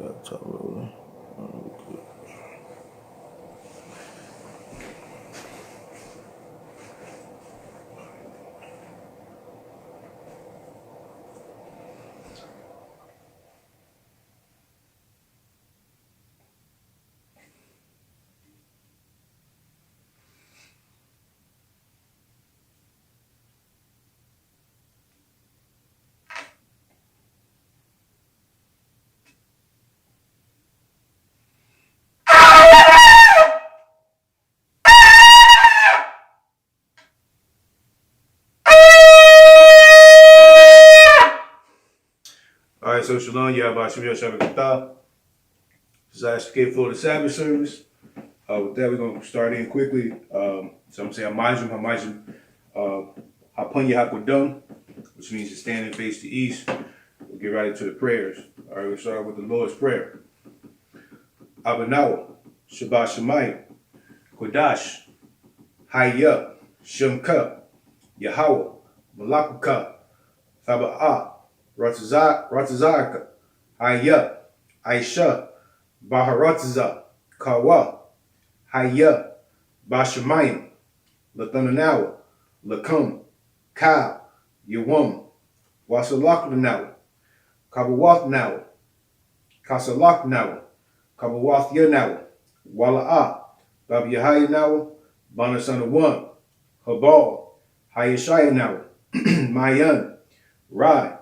Laptop rolling. So Shalom, Yahweh Shem Yahshua. This is Isupk Florida Sabbath service. With that, we're going to start in quickly. So I'm going to say Hamajim, Hapunya Hakodum, which means to stand and face the east. We'll get right into the prayers. All right, we'll start with the Lord's Prayer. Abanawa, Shabbat Shemayim, Kodash, Hayya, Shemka, Yahweh, Malakuka, Thaba'ah, Ratazaka, Hayya, Aisha, Baharataza, Kawa, Hayya, Bashamayim, Lathananawa, Lakum, Ka, Yawam, Wasalakanawa, Kabawathnawa, Kasalaknawa, Kabawathya Wala'a, Babiyahayanawa, Banasanawan, Habal, Hayashayanawa, Mayan, Rai,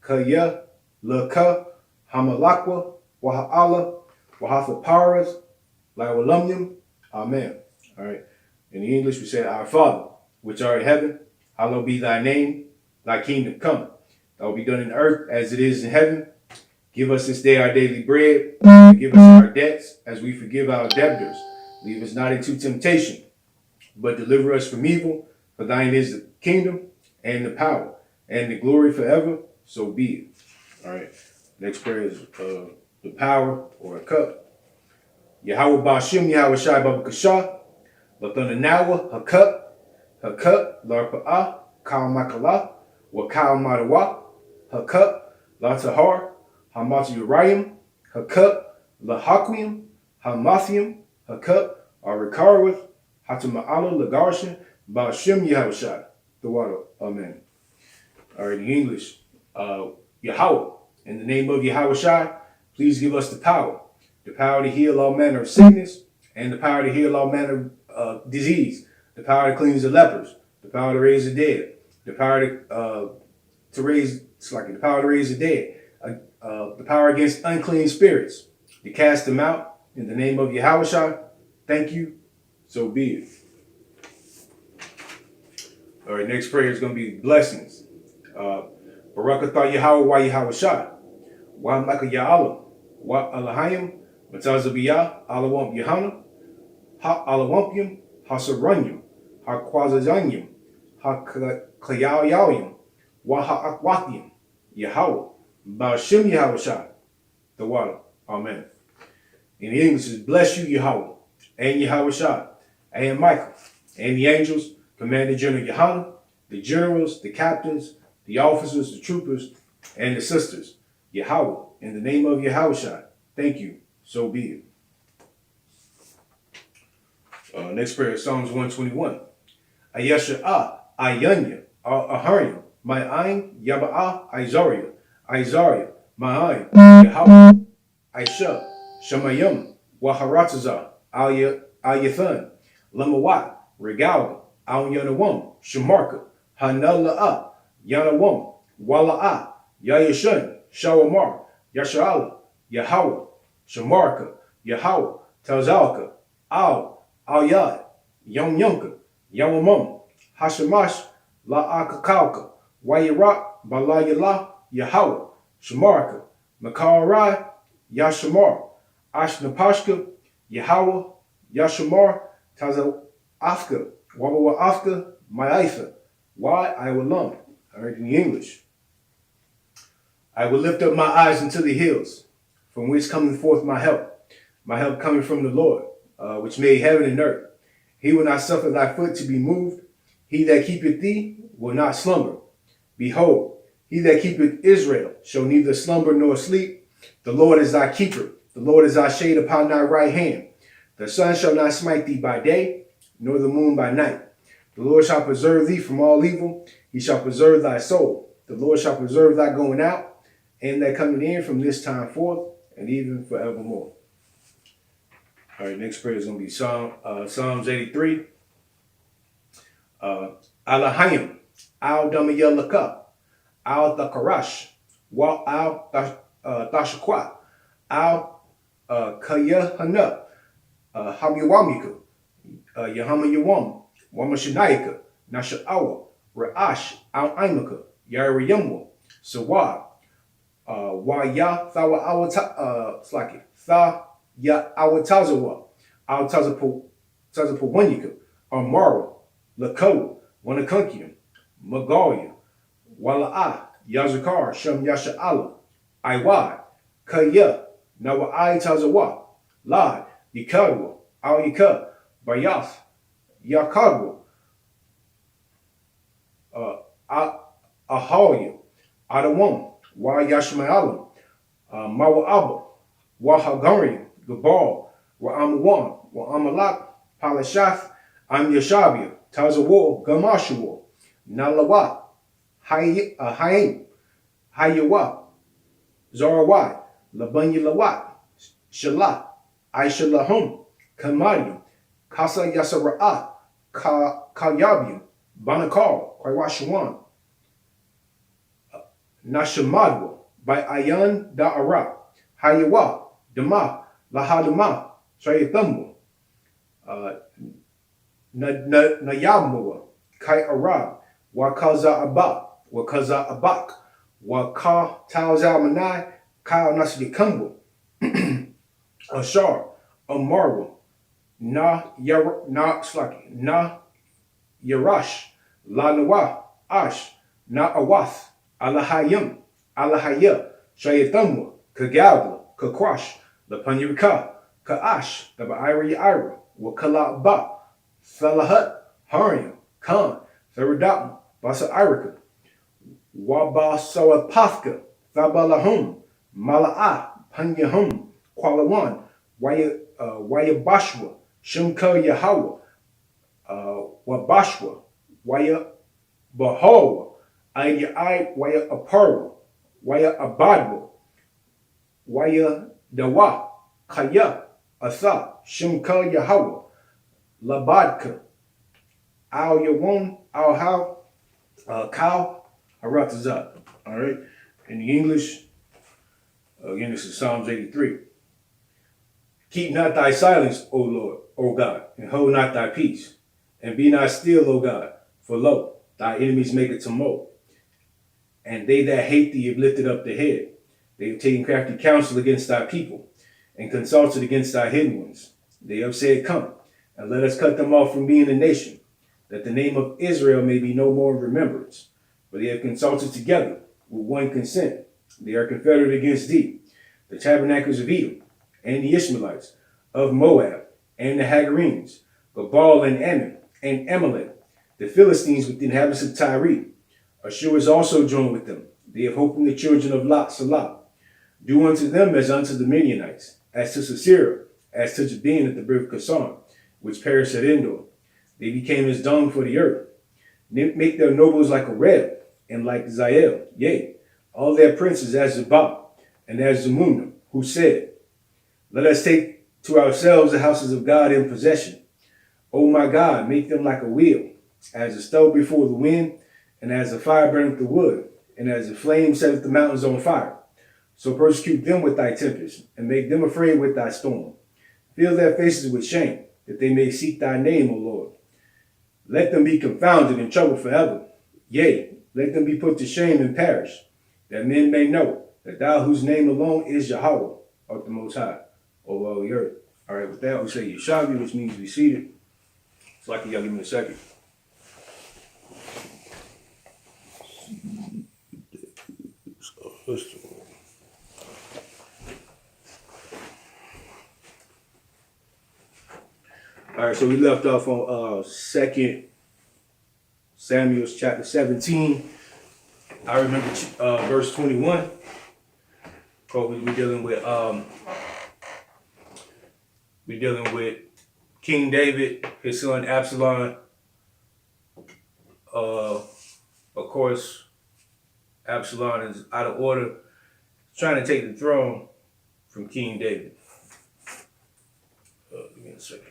Kaya, Laka, Hamalakwa, Waha'ala, Wahathaparas, Lawalumyum. Amen. All right. In the English, we say, Our Father, which art in heaven, hallowed be thy name, thy kingdom come. Thy will be done in earth as it is in heaven. Give us this day our daily bread. Forgive us our debts as we forgive our debtors. Lead us not into temptation, but deliver us from evil. For thine is the kingdom and the power and the glory forever. So be it. All right. Next prayer is the power or a cup. Yahweh Bashim, Yahweh Shai Babakashah, Lathananawa, Hakup, Larpa'ah, Kal Makala, Wakal Madawa, Hakup, Latahar, Hamat Uriam, Hakup, Lahaquium, Hamathium, Hakup, Arikarawith, Hatama'ala, Lagarshan, Bashim, Yahweh Shai. The water. Amen. All right, in English, Yahweh, in the name of Yahweh Shai, please give us the power to heal all manner of sickness, and the power to heal all manner of disease, the power to cleanse the lepers, the power to raise the dead, the power to raise the dead, the power against unclean spirits, to cast them out in the name of Yahweh Shai. Thank you. So be it. All right, next prayer is going to be blessings. Barakatah Yahweh wa Yahweh Shai, wa Maka Ya'ala, wa Alahayim, Matazabiyah, Alawamp Yahana, Ha Alawampium, Hasaranyum, Ha Kwazazanyum, Ha Klayayayim, wa Ha Akwathium, Yahweh, Bashim Yahweh Shai, the water. Amen. In the English is bless you, Yahweh, and Yahweh Shai, and Michael, and the angels, Commander General Yahana, the generals, the captains, the officers, the troopers, and the sisters. Yahweh, in the name of Yahweh Shai, thank you. So be it. Next prayer is Psalms 121. Ayasha'ah, Ayanya, Aharyam, Ma'ayin, Yaba'ah, Izaria, Ma'ayin, Yahweh, Aisha, Shemayim, Waharataza, Ayathan, Lamawat, Regalim, Al Yanawam, Shemarka, Hanala'a, Yanawam, Wala'a, Yayashan, Shawamar, Yasha'ala, Yahweh, Shemarka, Yahweh, Tazalka, Al-Yad, Yom Yunka, Yawamam, Hashemash, La'akakalka, Wayirak, Balayala, Yahweh, Shemarka, Makarai, Yashamar, Ashnapashka, Yahweh, Yashamar, Tazalafka, Wawa Ma'aitha, why I will lump. All right, in the English. I will lift up my eyes unto the hills, from which cometh forth my help coming from the Lord, which made heaven and earth. He will not suffer thy foot to be moved. He that keepeth thee will not slumber. Behold, he that keepeth Israel shall neither slumber nor sleep. The Lord is thy keeper. The Lord is thy shade upon thy right hand. The sun shall not smite thee by day, nor the moon by night. The Lord shall preserve thee from all evil. He shall preserve thy soul. The Lord shall preserve thy going out and thy coming in from this time forth and even forevermore. All right, next prayer is going to be Psalms 83. Alahayim, Al Damayalaka, Al Thakarash, Wa Al Tashakwat, Al Kayahana, Hamyawamika, Yahama Yawam, Wamashanayaka, Nasha'awa, Ra'ash, Al Imaka, Yariyamwa, Sawab, Wa ya thawa awata slaki tha ya awatazawa tazapo wanyika amara lako wanakunkium magalia wala yazakar sham yasha ala iwa kaya nawa tazawa la yikadwa al yika bayath yakadwa ahalya adawam wa yashmaalam mawa abba wa hagarium gabal wa amawan wa amalak palashath am yashabia tazawa gamashua nalawa hayim hayawa zarawai labanya lawat shalat aishalahum kamadium kasa yasara'a kayabium banakal kwaiwashawan Nashamadwa by Ayan Da'ara, Hayawa, Dama, Lahadama, Shayathamwa, Nayamwa, Kai Arab, Wakaza Abak, Wakaza Abak, Waka Tauza Manai, Kyle Nasikambo, Ashar, Amarwa, Na Yarash, La Nawa, Ash, Na Awath, Alahayim, Alahaya, Shayathamwa, Kagabla, Kakwash, Lapanyurika, Kaash, the Ira, Wakala Ba, Salahat, Haryam, Khan, Tharadam, Basa Irika, Wabasawapathka, Thabalahum, Mala'a, Panyahum, Kwalawan, Wayabashwa, Shimka Yahawa, Wabashwa, Waya Bahawa, Waya Aparwa, Waya Abadwa, Waya Dawa, Kaya, Asa, Shimka Yahawa, Labadka, Al Yawon, Al How, Kal, Haratazat. All right. In the English, again, this is Psalms 83. Keep not thy silence, O Lord, O God, and hold not thy peace, and be not still, O God, for lo, thy enemies make a tumult, and they that hate thee have lifted up the head. They have taken crafty counsel against thy people, and consulted against thy hidden ones. They have said, come, and let us cut them off from being a nation, that the name of Israel may be no more in remembrance. For they have consulted together with one consent. They are confederate against thee, the tabernacles of Edom, and the Ishmaelites, of Moab, and the Hagarenes, Gabal and Ammon, and Amalek, the Philistines with the inhabitants of Tyre. Ashur is also joined with them. They have hoped in the children of Lot Salah. Do unto them as unto the Midianites, as to Sisera, as to Jabin at the birth of Kasan, which perished at Endor. They became as dung for the earth. Make their nobles like a Reb, and like Zael, yea, all their princes as Zabah, and as Zamunna, who said, let us take to ourselves the houses of God in possession. O my God, make them like a wheel, as a stove before the wind, and as a fire burneth the wood, and as a flame setteth the mountains on fire. So persecute them with thy tempest, and make them afraid with thy storm. Fill their faces with shame, that they may seek thy name, O Lord. Let them be confounded and troubled forever. Yea, let them be put to shame and perish, that men may know that thou whose name alone is Yahweh, art the Most High, over all the earth. All right, with that, we say Yeshavi, which means be seated. It's like y'all give me a second. All right, so we left off on 2 Samuel chapter 17. I remember verse 21. We're dealing with King David, his son Absalom. Of course, Absalom is out of order, trying to take the throne from King David. Give me a second.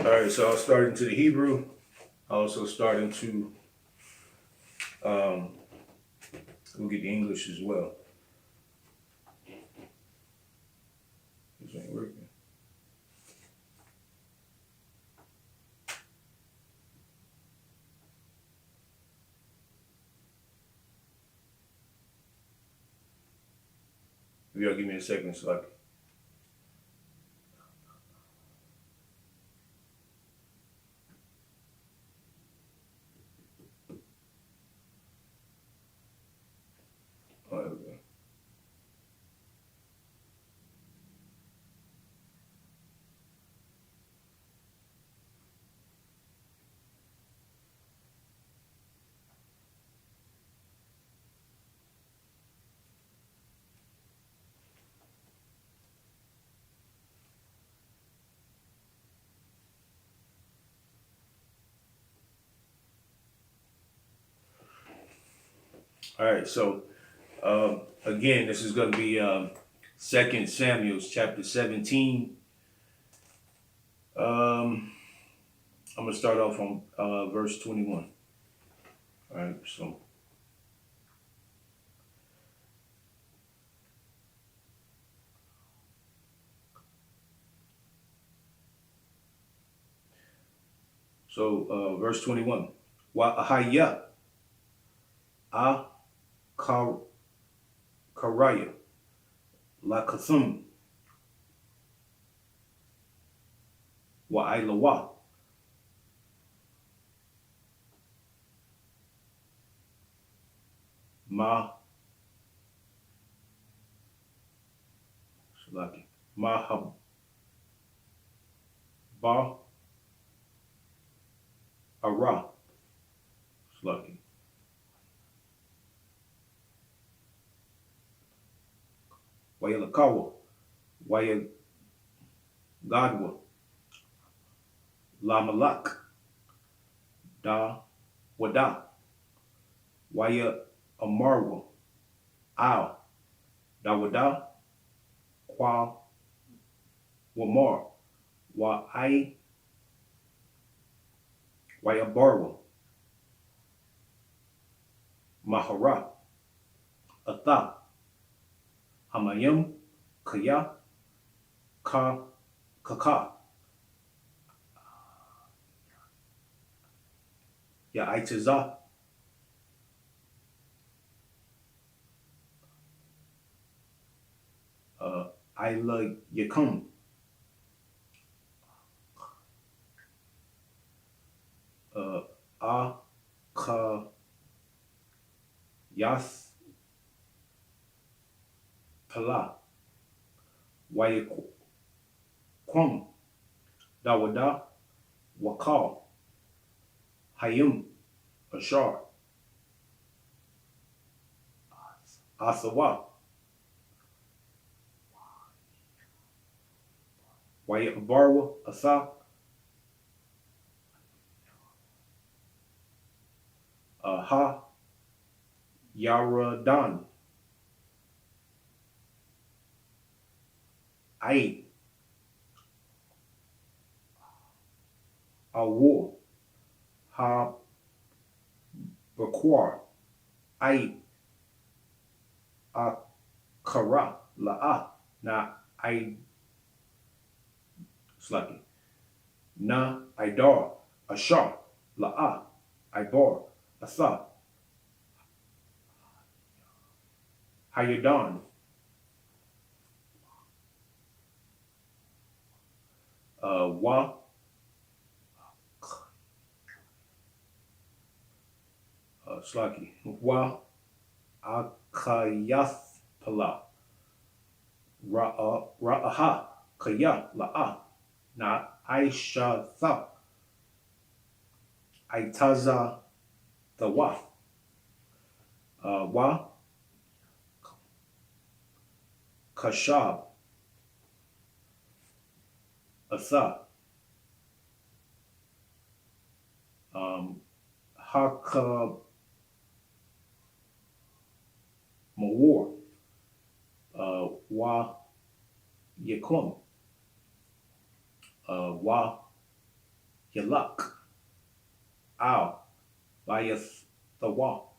All right, so I'll start into the Hebrew. I'll also start into, we'll get the English as well. This ain't working. If y'all give me a second so I can. Oh, there we go. All right, so again, this is going to be 2 Samuel chapter 17. I'm going to start off on verse 21. All right, so verse 21. Wa ahaya a karaya la kathum wa ilawa ma shalaki ma haba ara shalaki wa yalakawa wa yagadwa la malak da wada wa ya amarwa al da wada kwa wamar wa I wa yabarwa mahara atha hamayim kaya kaka ya aitiza ila yakum a ka yas pala wa yakum dawada wakal hayum ashar asawa wa yabarwa asa ha yaradan I awo ha bakwar I akara la'a na I slaki na idar ashar la'a ibar asa hayadan wa slaki wa akayath pala ra'aha kaya la'a na aisha tha aitaza the wa wa kashab asa haka mawar wa yakum wa your luck. Ow. By the wall.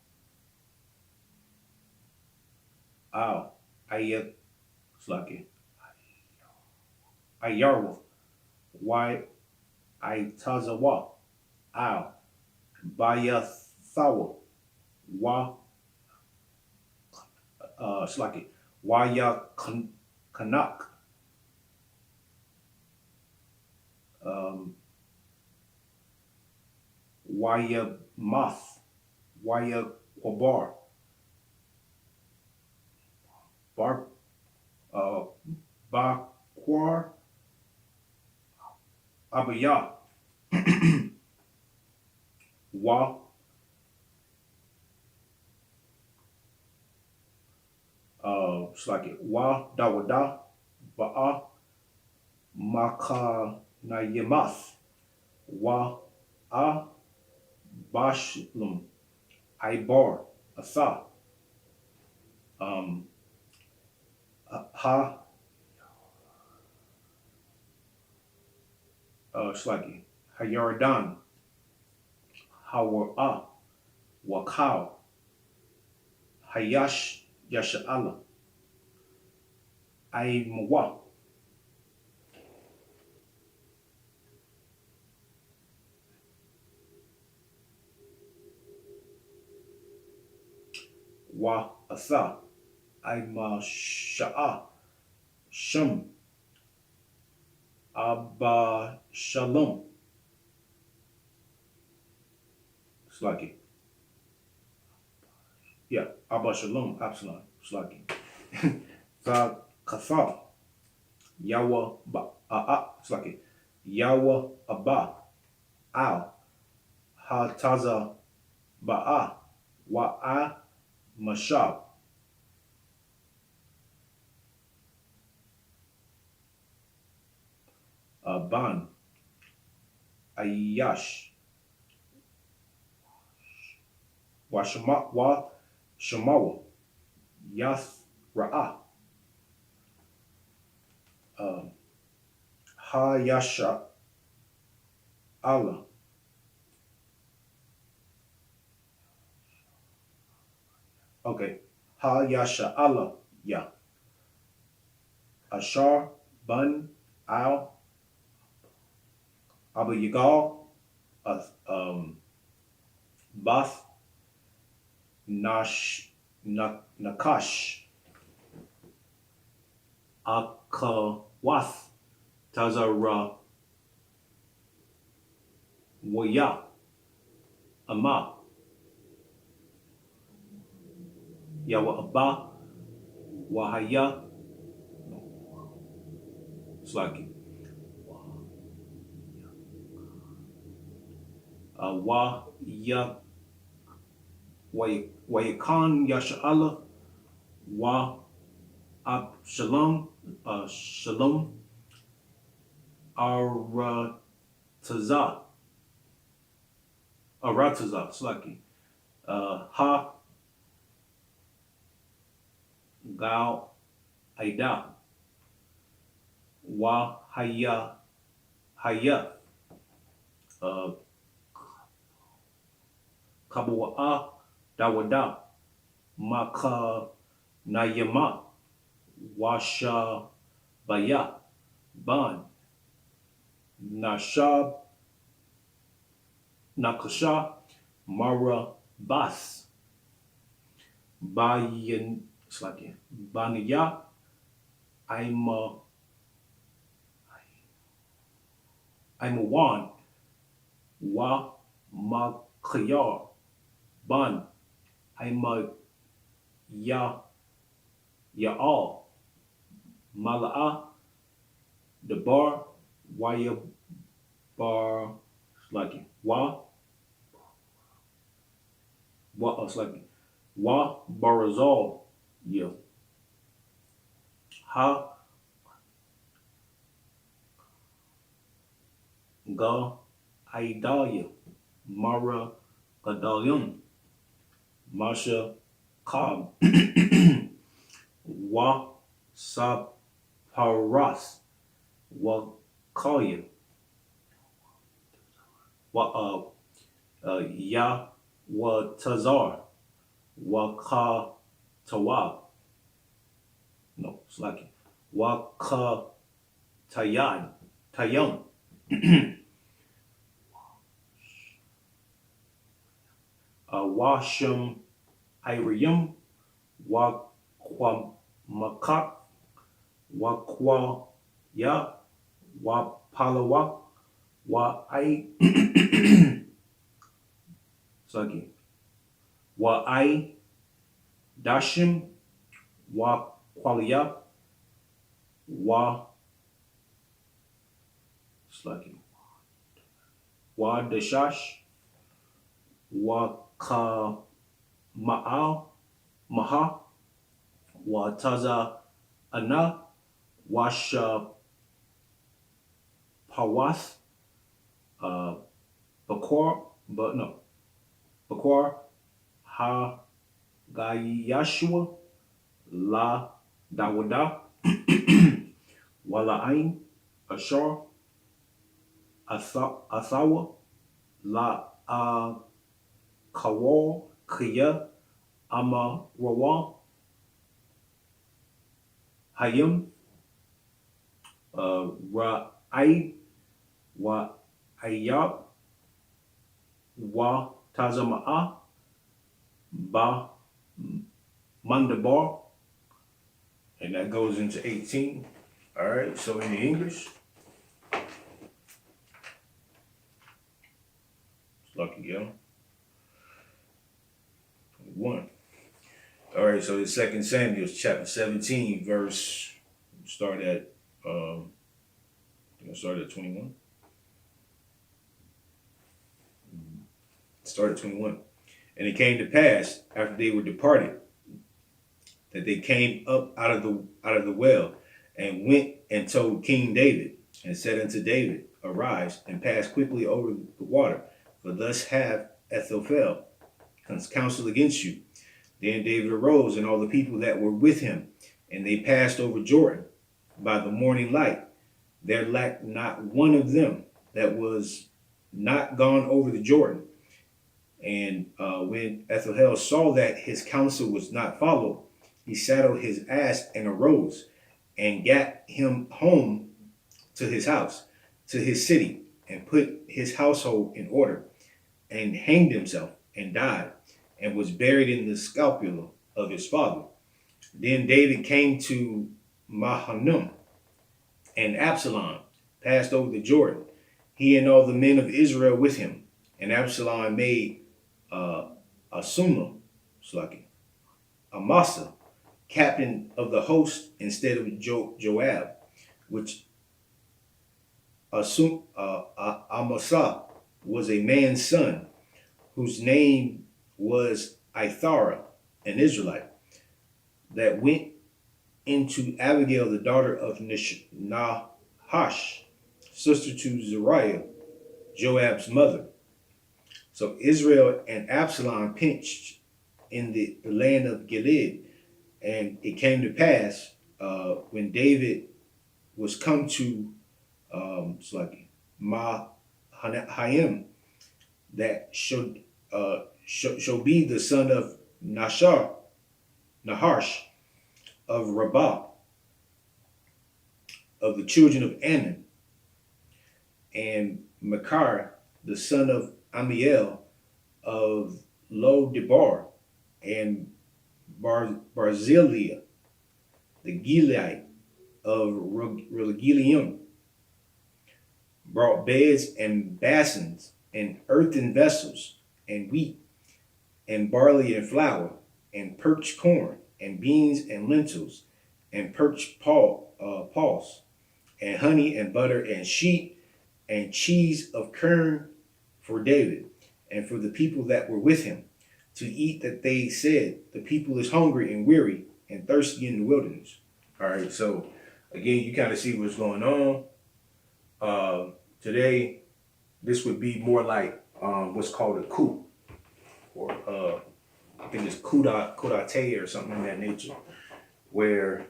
Ow. I sluggy. I yarwolf. Why I taz a wall. Ow. By thaw. Wa sluggy. Why ya canuck. Why ya moth. Why ya bar. Bar Bakwar Abaya Wa Slaki Wa Dawada Ba'a Maka Nayemath Wa A Bashlum Ibar Asa Ha Slaki Hayaradan Hawa Wakau Hayash Yasha'ala Aimwa Wa Asa Aima Sha'a Shum Abba Shalom Slaki. Yeah, Abba Shalom Absalom Slaki. The Katha Yawa Slaki. Yawa Abba Al Hataza Ba'a Wa'a Mashab Ban Ayash Wa Shamawa Yath Ra'a Ha Yasha Allah okay Ha Yasha Allah Ya Ashar Bun Al Abu Yagal Bath Nakash Akawath Tazara Waya Ama Yawa Abba Wahaya Slaki Wa Ya Wayakan Yasha'ala Wa Shalom Shalom Arataza Slaki Ha Gao Aida Wa Haya Kabu'a Dawada Maka Nayama Washa Baya Ban Nashab Nakasha Mara Bas Bayan Slaki Baniya I'm a one Wa Makayar Ban I'm a all Mala'a the bar Waya bar Slaki Wa Slaki Wa Barazal Ya Ha Ga Aidaya Mara Gadalion Masha Cobb Wa Saparas Wa Kaya Ya wa Tazar wa Ka Tawab. No, it's like wa Ka Tayan Tayum. Wa Shem Iriyum wa Kwa Makak wa Kwa Ya wa Palawa wa I Saki wa I Dashim wa Qualia wa Slaki wa Deshash wa Ka Ma'al Maha wa Taza Ana wa Sha Pawath uh Bakor but no Bakor Ha Gayashua La Dawada Wala'ain Ashar Athawa La Kawal Kriya Ama Rawa Hayim Ra'ai Wa Ayab Wa Tazama'a Ba Mandabar, and that goes into 18. All right, so in the English, lucky yo, 21. All right, so the Second Samuel chapter 17, verse, start at, I think I started at 21. Start at 21. And it came to pass after they were departed that they came up out of the well and went and told King David and said unto David, Arise and pass quickly over the water, for thus have Ethophel counsel against you. Then David arose and all the people that were with him, and they passed over Jordan by the morning light. There lacked not one of them that was not gone over the Jordan. And when Ethophel saw that his counsel was not followed, he saddled his ass and arose and gat him home to his house, to his city, and put his household in order, and hanged himself and died, and was buried in the sepulchre of his father. Then David came to Mahanaim, and Absalom passed over the Jordan, he and all the men of Israel with him. And Absalom made Asuma, Amasa, captain of the host instead of Joab, which Amasa was a man's son, whose name was Ithara, an Israelite, that went into Abigail, the daughter of Nahash, sister to Zeruiah, Joab's mother. So Israel and Absalom pitched in the land of Gilead, and it came to pass when David was come to Mahanaim, that shall be the son of Nahash of Rabbah, of the children of Ammon, and Makar, the son of Amiel of Lo Debar, and Barzillai, the Gilead of Rogelim, brought beds and basins and earthen vessels and wheat and barley and flour and perched corn and beans and lentils and perched pulse and honey and butter and sheep and cheese of kern for David and for the people that were with him to eat, that they said, the people is hungry and weary and thirsty in the wilderness. All right, so again, you kind of see what's going on. Today, this would be more like what's called a coup, or I think it's coup d'etat or something in that nature, where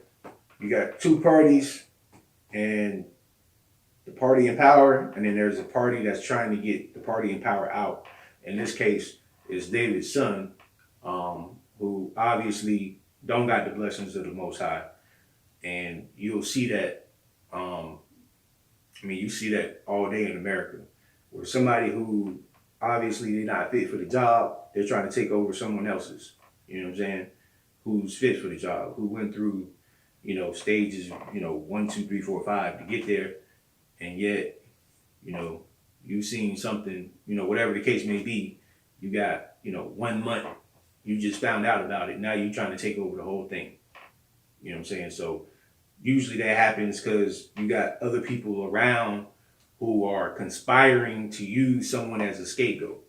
you got two parties and the party in power, and then there's a party that's trying to get the party in power out. In this case, is David's son, who obviously don't got the blessings of the Most High, and you'll see that. You see that all day in America, where somebody who obviously they're not fit for the job, they're trying to take over someone else's. You know what I'm saying? Who's fit for the job? Who went through, stages, 1, 2, 3, 4, 5 to get there, and yet, you've seen something, whatever the case may be, you got, 1 month, you just found out about it. Now you're trying to take over the whole thing. You know what I'm saying? So usually that happens because you got other people around who are conspiring to use someone as a scapegoat.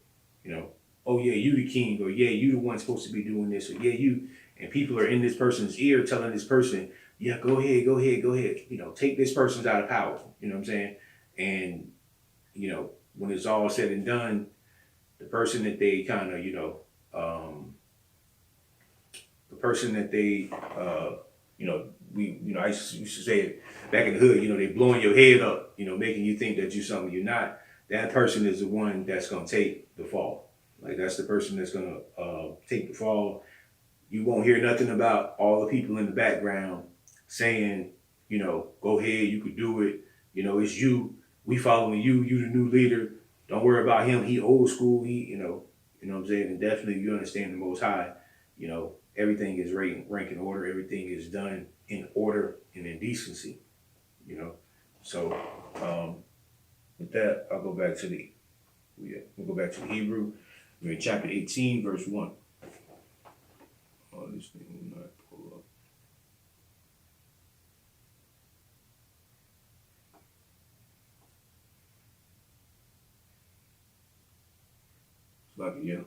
Oh yeah, you the king, or yeah, you the one supposed to be doing this, or yeah, you, and people are in this person's ear telling this person, yeah, go ahead, go ahead, go ahead. Take this person's out of power. You know what I'm saying? And, when it's all said and done, the person that they kind of, the person that they, I used to say it back in the hood, they blowing your head up, making you think that you're something you're not. That person is the one that's going to take the fall. Like, that's the person that's going to take the fall. You won't hear nothing about all the people in the background saying, go ahead, you could do it. It's you. We following you. You the new leader. Don't worry about him. He old school. He, what I'm saying? And definitely you understand the Most High, everything is rank in order. Everything is done in order and in decency, So with that, I'll go back to we'll go back to the Hebrew. We're in chapter 18, verse 1. Oh, this thing will not pull up. It's like, yeah.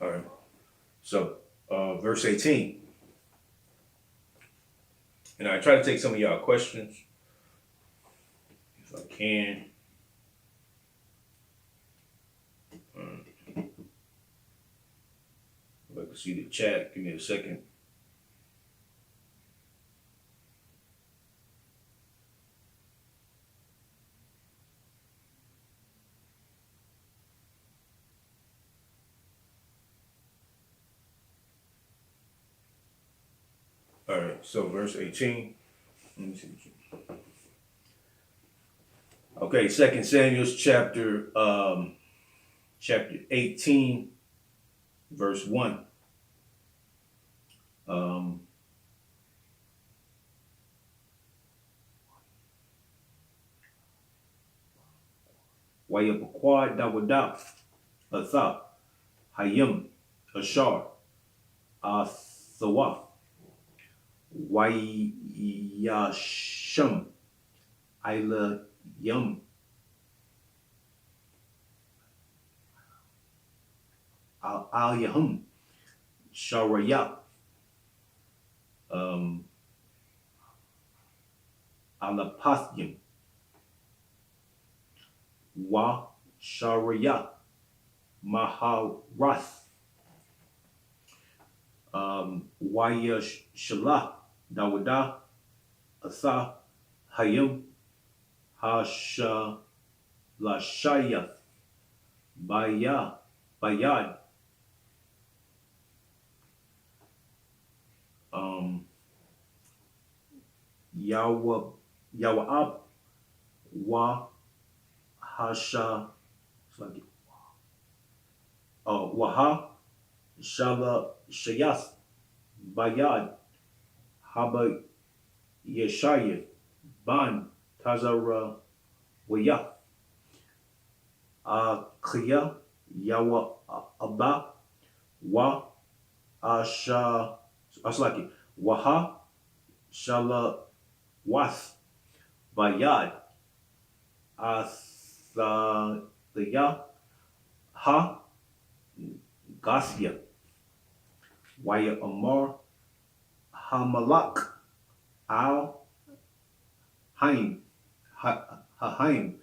All right. So, verse 18. And I try to take some of y'all questions, if I can. I'd like to see the chat. Give me a second. All right, so verse 18. Let me see. Okay, 2 Samuel chapter 18, verse 1. Wayapakwa Dawada, Atha, Hayim, Ashar, Athawa, Wayasham, Ila Yum, Al Yahum, Sharaya, Alapathim, Wa Sharaya, Maharath, Wayashala, Dawada, Asa, Hayim, Hasha, Lashayath, Bayad, Yawab, Wa Hasha, Waha, Shala Shayath, Bayad, Haba Yeshaya, Ban, Tazara Waya, Kriya, Yawa Abba, Wa Asha, Aslaki, Waha, Shala Wath, Bayad, Athaya, Ha, Gasya, Waya Amar, Hamalak, Al, Haim, Haim,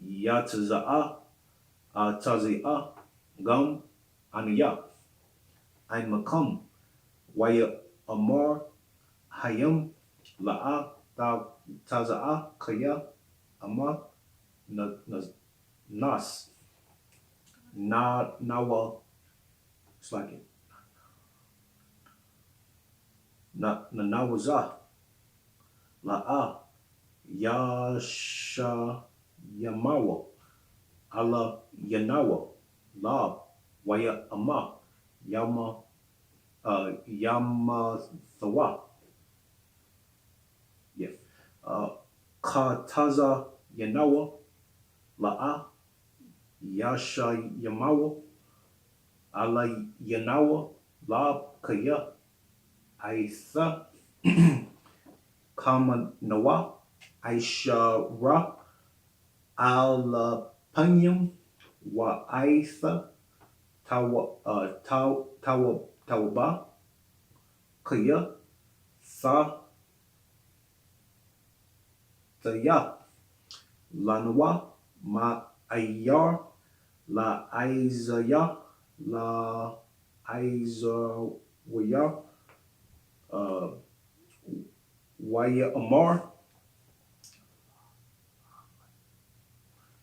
Yataza'a, Tazia, Gum Anuya Ein Makam Waya Amar Hayam La'a Taza'a Kaya Ama Nas Nawa it's like it Nawaza La'a Yasha Yamawa Allah Yanawa La Waya Ama Yama Yama Thawa. Yeah. Kataza Yanawa La'a Yasha Yamawa Allah Yanawa La Kaya Aitha Kama Nawa Aisha Ra Al Panyam Wa Aitha Tawaba Kaya Sa Taya Lanwa Ma Ayar La Isaiah La Isaiah uh, Waya Amar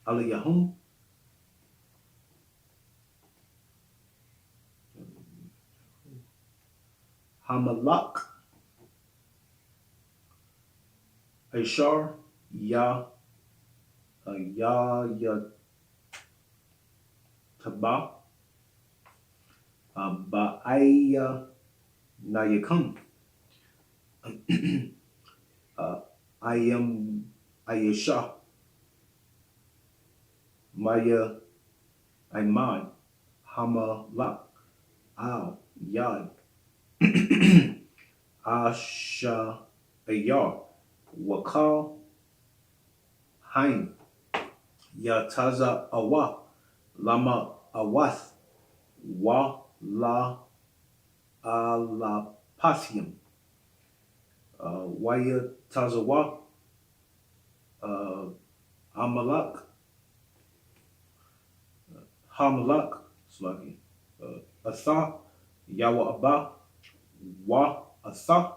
Aliyahum Hamalak Ashar Ya Taba Ba'aya Nayakum I am Ayesha Maya Aiman Hamalak Al Yad Asha Ayar Wakal Hain Yataza Awa Lama Awath Wa La Alapathium Waya Tazawa Amalak Hamalak Sluggy Atha Yawa Abba Wa Atha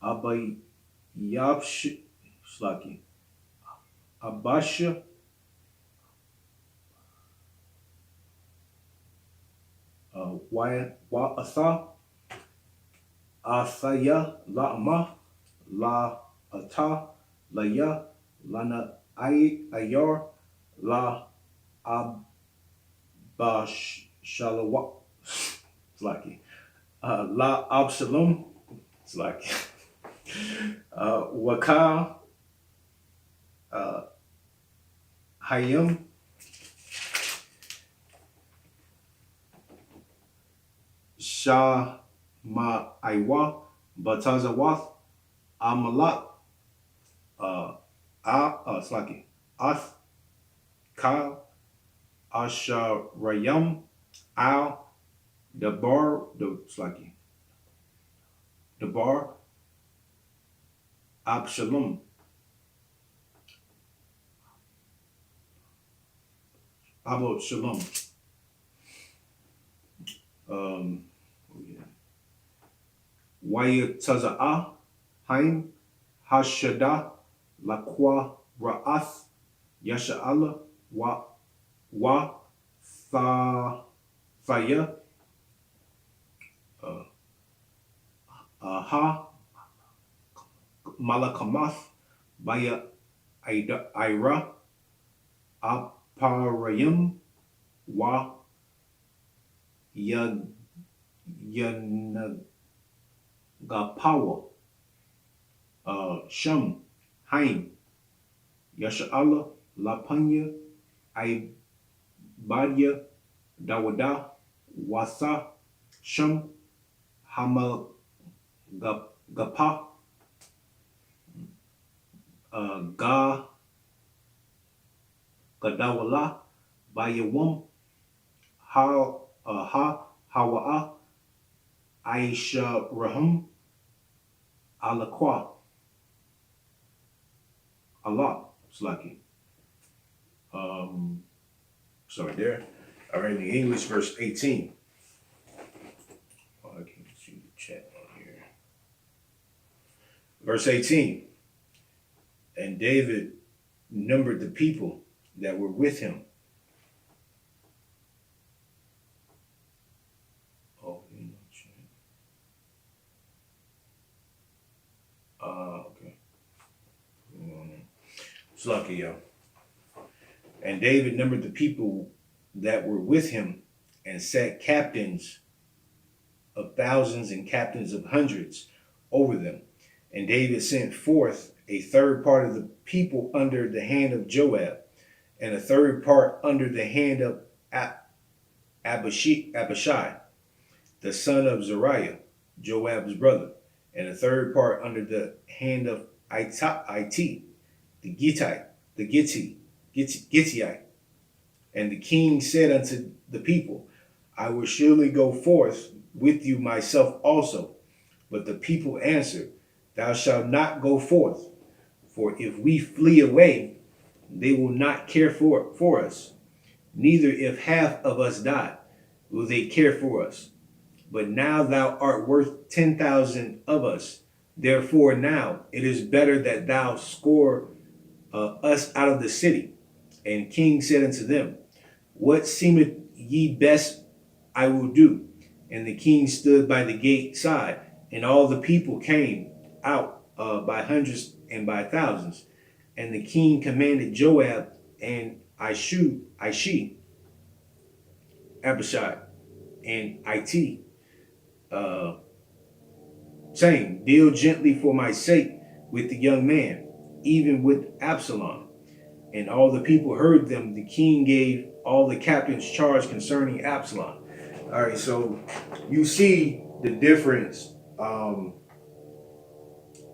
Abay Yabsh Sluggy Abasha Wa Atha Athaya La'ama La Ata Laya Lana Ayar La Abash Shalawa it's like La Absalom it's like Waka Hayam Shah Ma Aiwa Batazawath Amalak it's like Ath Kyle Asharayam Al it's like Debar Abshalom Abo Shalom Waya Taza'a Haim Hashada Lakwa Ra'ath Yasha'ala Wa Thaya Ha Malakamath Baya Ira Aparayim Wa Yanagapawa Sham Haim Yasha'ala Lapanya Ibadia Dawada Wasa Sham Hamal Gapa Ga Gadawala Bayawam Hawa'a Aisha Rahum Alaqua Allah Slaki So right there. All right, in the English, verse 18. Oh, I can't see the chat on here. Verse 18. And David numbered the people that were with him. Oh, you know, chat. Okay. It's lucky, yo. And David numbered the people that were with him and set captains of thousands and captains of hundreds over them. And David sent forth a third part of the people under the hand of Joab, and a third part under the hand of Abishai, the son of Zeruiah, Joab's brother, and a third part under the hand of It, the Gittite. And the king said unto the people, I will surely go forth with you myself also. But the people answered, Thou shalt not go forth, for if we flee away, they will not care for us. Neither if half of us die, will they care for us. But now thou art worth 10,000 of us. Therefore now it is better that thou score us out of the city. And king said unto them, What seemeth ye best I will do. And the king stood by the gate side, and all the people came out by hundreds and by thousands. And the king commanded Joab and Abishai, and It, saying, Deal gently for my sake with the young man, even with Absalom. And all the people heard them. The king gave all the captains charge concerning Absalom. All right, so you see the difference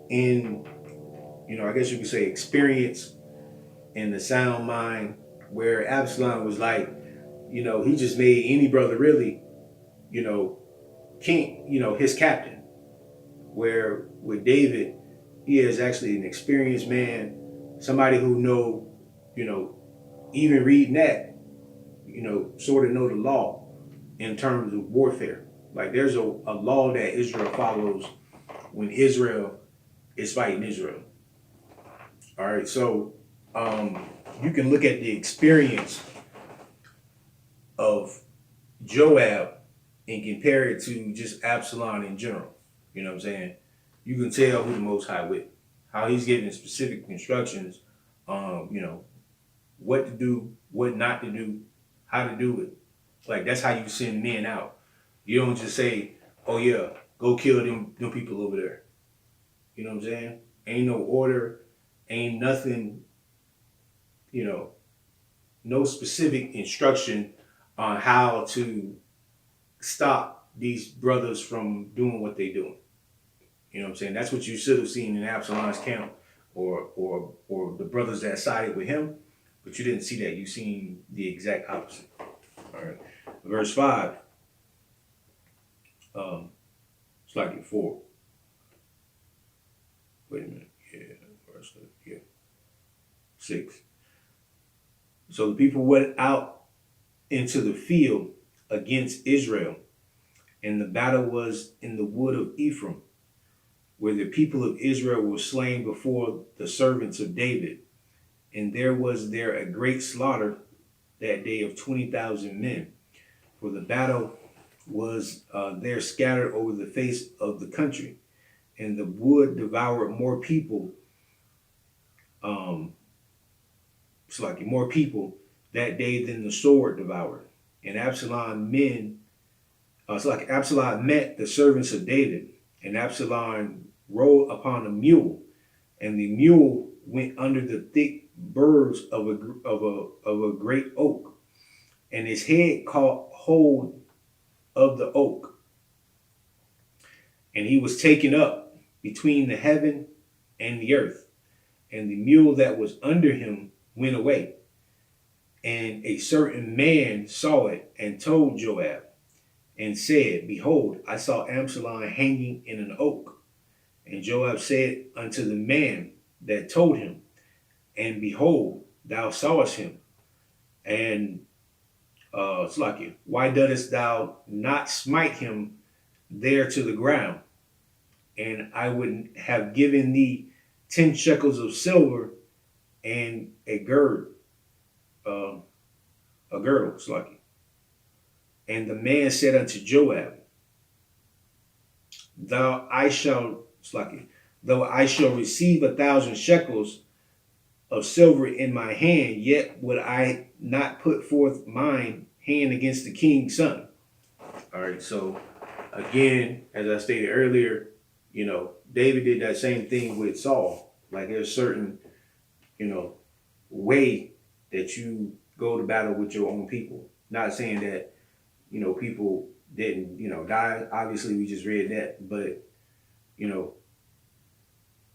in, I guess you could say experience and the sound mind, where Absalom was like, he just made any brother really, king, his captain. Where with David, he is actually an experienced man, somebody who even reading that, sort of know the law in terms of warfare. Like there's a law that Israel follows when Israel is fighting Israel. All right, so you can look at the experience of Joab and compare it to just Absalom in general. You know what I'm saying? You can tell who the Most High with, how he's giving specific instructions, what to do, what not to do, how to do it. Like that's how you send men out. You don't just say, "Oh yeah, go kill them people over there." You know what I'm saying? Ain't no order, ain't nothing. No specific instruction on how to stop these brothers from doing what they doing. You know what I'm saying? That's what you should have seen in Absalom's camp, or the brothers that sided with him, but you didn't see that. You seen the exact opposite. All right, verse 5. It's like it 4. Wait a minute. Yeah, 6. So the people went out into the field against Israel, and the battle was in the wood of Ephraim, where the people of Israel were slain before the servants of David. And there was there a great slaughter that day of 20,000 men, for the battle was there scattered over the face of the country, and the wood devoured more people. More people that day than the sword devoured. And Absalom met the servants of David, and Absalom rode upon a mule, and the mule went under the thick boughs of a great oak, and his head caught hold of the oak, and he was taken up between the heaven and the earth, and the mule that was under him went away. And a certain man saw it and told Joab, and said, Behold, I saw Absalom hanging in an oak. And Joab said unto the man that told him, And behold, thou sawest him, and Slakia, why dost thou not smite him there to the ground? And I would have given thee 10 shekels of silver and um, a girdle, Slakia. And the man said unto Joab, Thou I shall, Slakia, though I shall receive 1,000 shekels of silver in my hand, yet would I not put forth mine hand against the king's son. All right, so again, as I stated earlier, David did that same thing with Saul. Like there's certain, way that you go to battle with your own people. Not saying that, people didn't, die. Obviously, we just read that, but you know,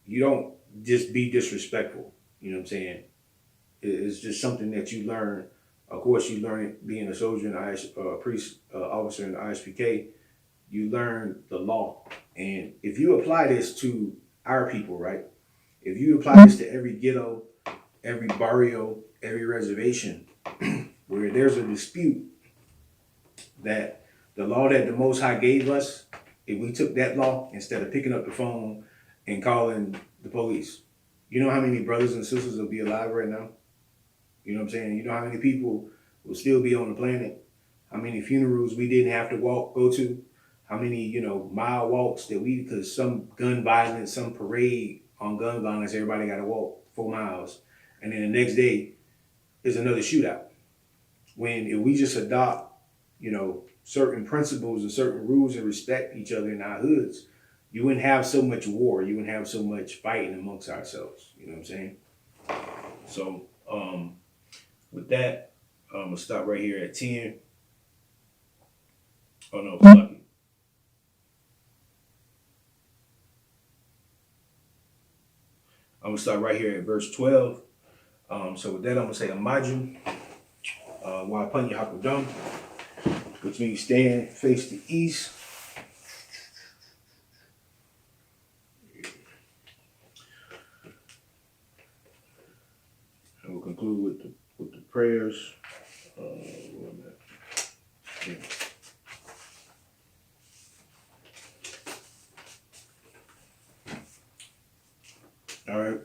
you don't just be disrespectful. You know what I'm saying? It's just something that you learn. Of course, you learn it being a soldier and priest officer in the ISPK. You learn the law, and if you apply this to our people, right? If you apply this to every ghetto, every barrio, every reservation, where there's a dispute, that the law that the Most High gave us, if we took that law instead of picking up the phone and calling the police, you know how many brothers and sisters will be alive right now? You know what I'm saying? You know how many people will still be on the planet? How many funerals we didn't have to go to? How many, mile walks that because some gun violence, some parade on gun violence, everybody got to walk 4 miles. And then the next day is another shootout. When if we just adopt, certain principles and certain rules and respect each other in our hoods, you wouldn't have so much war. You wouldn't have so much fighting amongst ourselves. You know what I'm saying? So, with that, I'm going to stop right here at 10. Oh, no, lucky. I'm going to start right here at verse 12. So with that, I'm going to say Amaju, Wapanya Hakudam, which means stand, face the east. And we'll conclude with the prayers. Yeah. All right.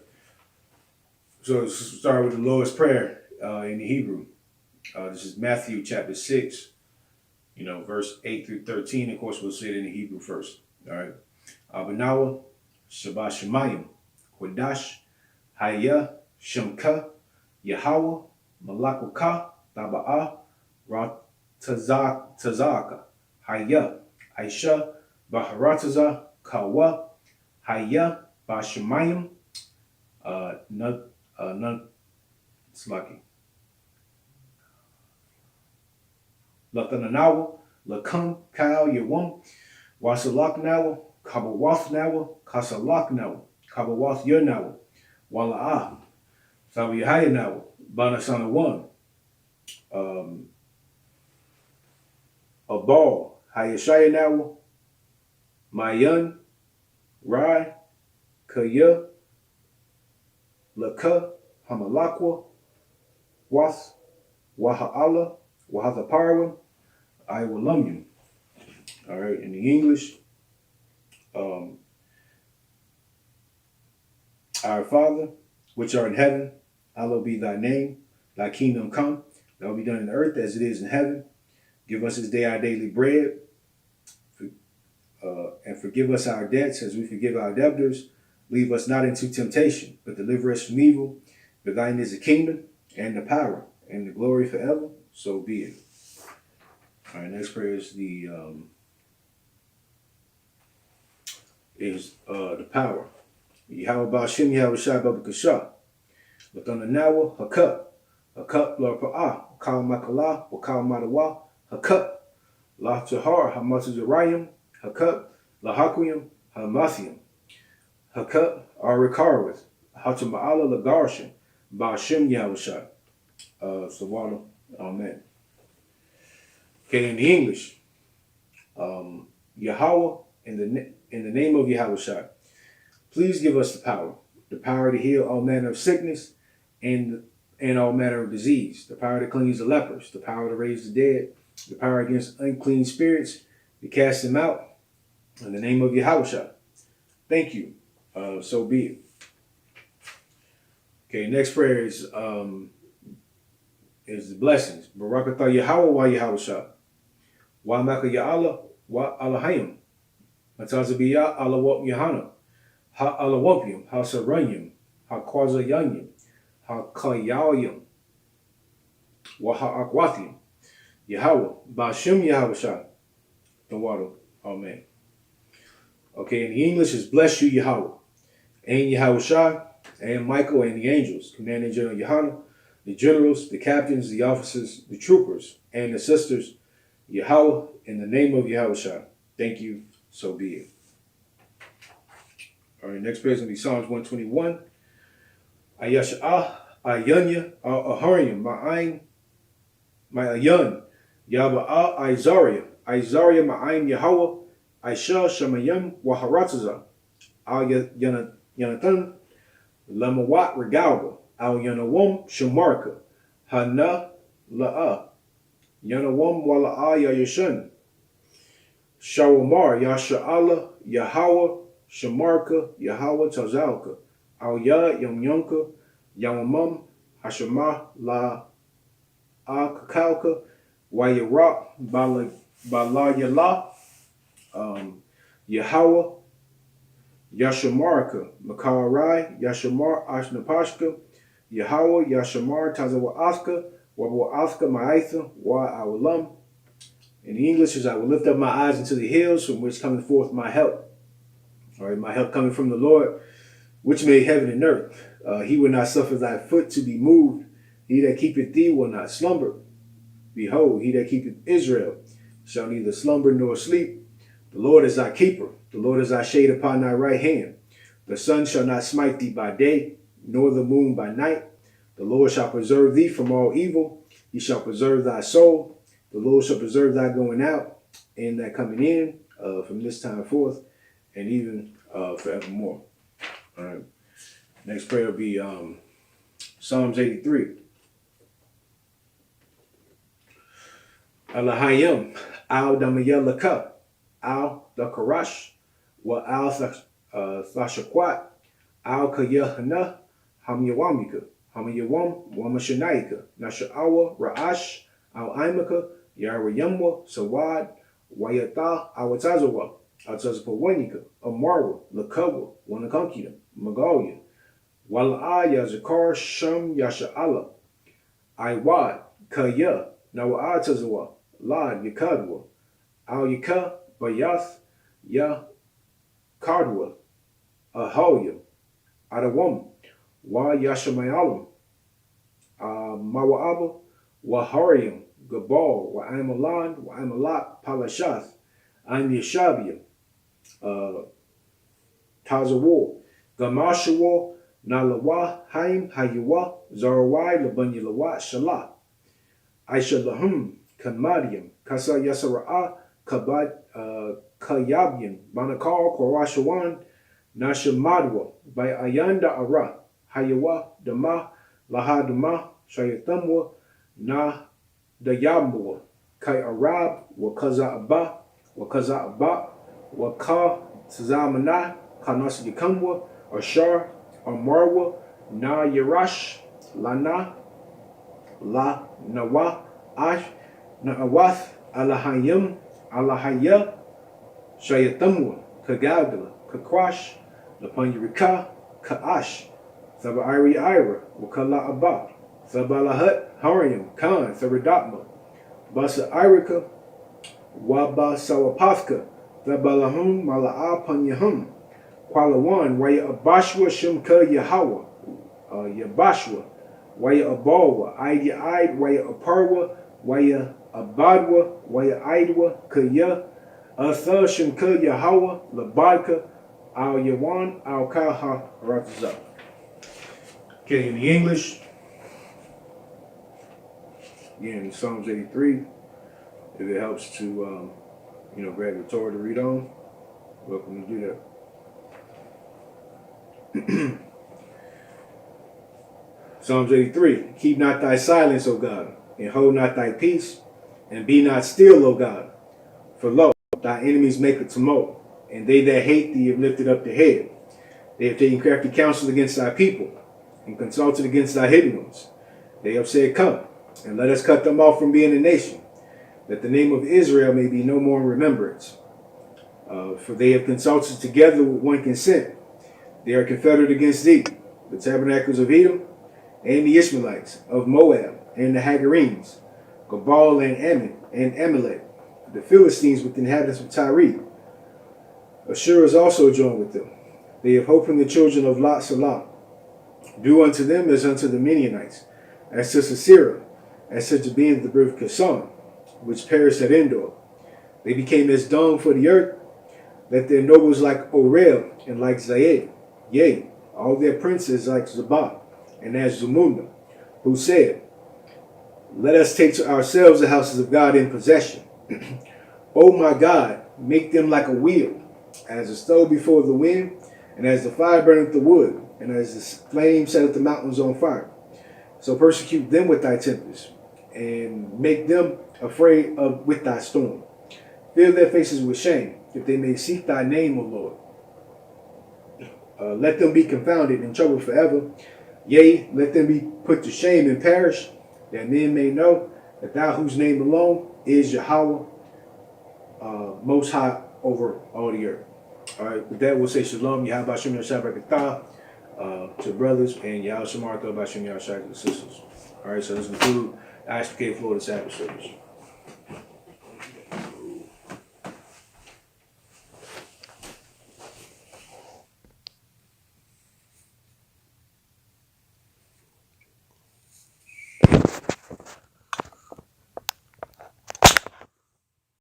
So let's start with the Lord's Prayer in the Hebrew. This is Matthew chapter 6, verse 8 through 13. Of course, we'll say it in the Hebrew first. All right. Abanawa, Shabbat Shemayim, Kodash, Haya, Shemka, Yahweh, Malakuka, Taba'ah, Tazaka, Haya, Aisha, Baharataza, Kawa, Haya, Bashemayim, Slaki. Latananawa, Lakun, Kyle, Yawam, Wasalaknawa, Kabawafnawa, Kasalaknawa, Kabawath Yernawa, Wala'ah, Sawiyahayanawa, Banasana 1, Abal, Hayashayanawa, Mayan, Rai, Kaya, Laka, Hamalakwa, Was, Waha'ala, Wahathaparawim, Iwalamyum. All right, in the English, Our Father, which art in heaven, hallowed be thy name. Thy kingdom come, thy will be done in earth as it is in heaven. Give us this day our daily bread, and forgive us our debts as we forgive our debtors. Leave us not into temptation, but deliver us from evil. For thine is the kingdom, and the power, and the glory forever. So be it. All right, next prayer is the power. Yahweh Ba'ashem, Yahweh Shai Babakashah. Lathana Hakup. Hakup Larpa'ah. Kal Makala, Wakal Madawa. Hakup. La Tahar, Hamatazarayim. Hakup. Lahakwim, Hamathium. Hakup, Arikarwith. Hatama'ala Lagarshan. Ba'ashem, Yahweh Shai. Sawada. Amen. Okay, in the English, Yahweh, in the name of Yahweh Shai, please give us the power to heal all manner of sickness and and all manner of disease, the power that cleans the lepers, the power to raise the dead, the power against unclean spirits, to cast them out, in the name of Yahushua. Thank you. So be it. Okay, next prayer is the blessings. Barakatah Yahweh wa Yahushua. Wa Maka Ya'ala wa Alahayim. Matazabiya Alawap Yahana. Ha Alawapium. Ha Saranyim. Ha Kwazayanyim. Ha Kayayim. Wa Ha Akwathium. Yahweh. Bashim Yahushua. The water. Amen. Okay, in the English is bless you, Yahweh. And Yahushua, and Michael, and the angels, Commanding General Yohana, the generals, the captains, the officers, the troopers, and the sisters, Yahweh, in the name of Yahushua. Thank you, so be it. All right, next page is going to be Psalms 121. Ayasha'ah, Ayanya, Aharyim, Ma'ayin, Ma'ayan, Yaba'ah, Isaiah, Ma'ayin, Yahweh, Aisha, Shemayim, Waharataza, Al Yanathan, Lamawat, Regalba, Al Yanawam, Shemarka, Hana, La'a, Yanawam, Wala'a, Yayashan, Shawamar, Yasha'ala, Yahweh, Shemarka, Yahweh, Tazalka, Al Ya, Yamyanka, Yamamam, Hashemah, La Akakalka, Wayara, Bala Yala, Yahweh, Yashamarka, Makarai, Yashamar Ashnapashka, Yahweh, Yashamar Tazawa Aska, Wabu Aska Ma'aitha, Wa Awalam. In the English is I will lift up my eyes into the hills from which cometh forth my help. All right, my help coming from the Lord, which made heaven and earth. He will not suffer thy foot to be moved. He that keepeth thee will not slumber. Behold, he that keepeth Israel shall neither slumber nor sleep. The Lord is thy keeper. The Lord is thy shade upon thy right hand. The sun shall not smite thee by day, nor the moon by night. The Lord shall preserve thee from all evil. He shall preserve thy soul. The Lord shall preserve thy going out and thy coming in from this time forth and even forevermore. All right. Next prayer will be Psalms 83. Alahayim, Al Damayelaka, Al Dakarash, Wa Al Thashakwat, Al Kayahana, Hamyawamika, Hamayawam, Wamashanaika, Nasha'awa, Ra'ash, Al Imaka, Yarayamwa, Sawad, Wayata, Awatazawa, Altazapawanika, Amarwa, Lakawa, Wanakankita, Magalia, Wala'a Yazakar, Sham Yasha'ala, Iwad, Kaya, Nawa'atazawa, Lad Yakadwa, Al Yaka, Bayath, Ya Kardwa, Ahoya, Adawam, Wa Yashamayalam, Mawa'aba, Wahariam, Gabal, Wa Amalan, Wa Amalat, Palashath, Am Yashabia, Tazawa, Gamashawa, Nalawa, Haim, Hayuwa, Zarawai, Labanyalawa, Shalah, Aisha Lahum, Kamadium, Kasa Yasara'a, Kabad, Kayabian, Banakar, Korashawan, Nashamadwa, by Ayanda Ara, Hayawa, Dama, Lahadama, Shayatamwa, Na Dayamwa, Kai Arab, Wakaza Abba, Waka Sazamana, Kanas Yakamwa, Ashar, Amarwa, Na Yarash, Lana, La Nawa, Ash, Na'awath, Alahayim, Alahaya, Shayatamwa, Kagadla, Kakwash, Lapanyurika, Ka'ash, Sabairi Ira, Wakala Abba, Sabalahat, Hariam, Khan, Sabadatma, Basa Irika, Waba Sawapafka, Sabalahum, Mala'a Panyahum, Kwalawan, Waya Abashwa, Shimka Yahawa, Yabashwa, Waya Abalwa, Ida Id, Waya Aparwa, Waya Abadwa, Waya Idwa, Kaya, Atha Shimka Yahawa, Labadka, Al Yawan, Al Kaha Ratza. Okay, in the English, again, Psalms 83. If it helps to, grab the Torah to read on, welcome to do that. Psalms 83. Keep not thy silence, O God, and hold not thy peace, and be not still, O God. For lo, thy enemies make a tumult, and they that hate thee have lifted up their head. They have taken crafty counsel against thy people, and consulted against thy hidden ones. They have said, Come, and let us cut them off from being a nation, that the name of Israel may be no more in remembrance. For they have consulted together with one consent. They are confederate against thee, the tabernacles of Edom, and the Ishmaelites, of Moab, and the Hagarenes, Gabal and Ammon, and Amalek, the Philistines with the inhabitants of Tyre. Ashur is also joined with them. They have hope in the children of Lot Salah. Do unto them as unto the Midianites, as to Sisera, as to Jabin of the birth of Kasson, which perished at Endor. They became as dung for the earth, that their nobles like Orel and like Zaed, yea, all their princes like Zabah, and as Zumuna, who said, Let us take to ourselves the houses of God in possession. O my God, make them like a wheel, as a stove before the wind, and as the fire burneth the wood, and as the flame setteth the mountains on fire. So persecute them with thy tempest, and make them afraid of with thy storm. Fill their faces with shame, that they may seek thy name, O Lord. Let them be confounded and troubled forever. Yea, let them be put to shame and perish, that men may know that thou whose name alone is Yahweh, most high over all the earth. All right, with that, we'll say shalom, Yahweh Shem Yahshua to brothers, and Yahweh Shemartha Bashim Yahshua to sisters. All right, so this concludes Isupk Florida Sabbath service.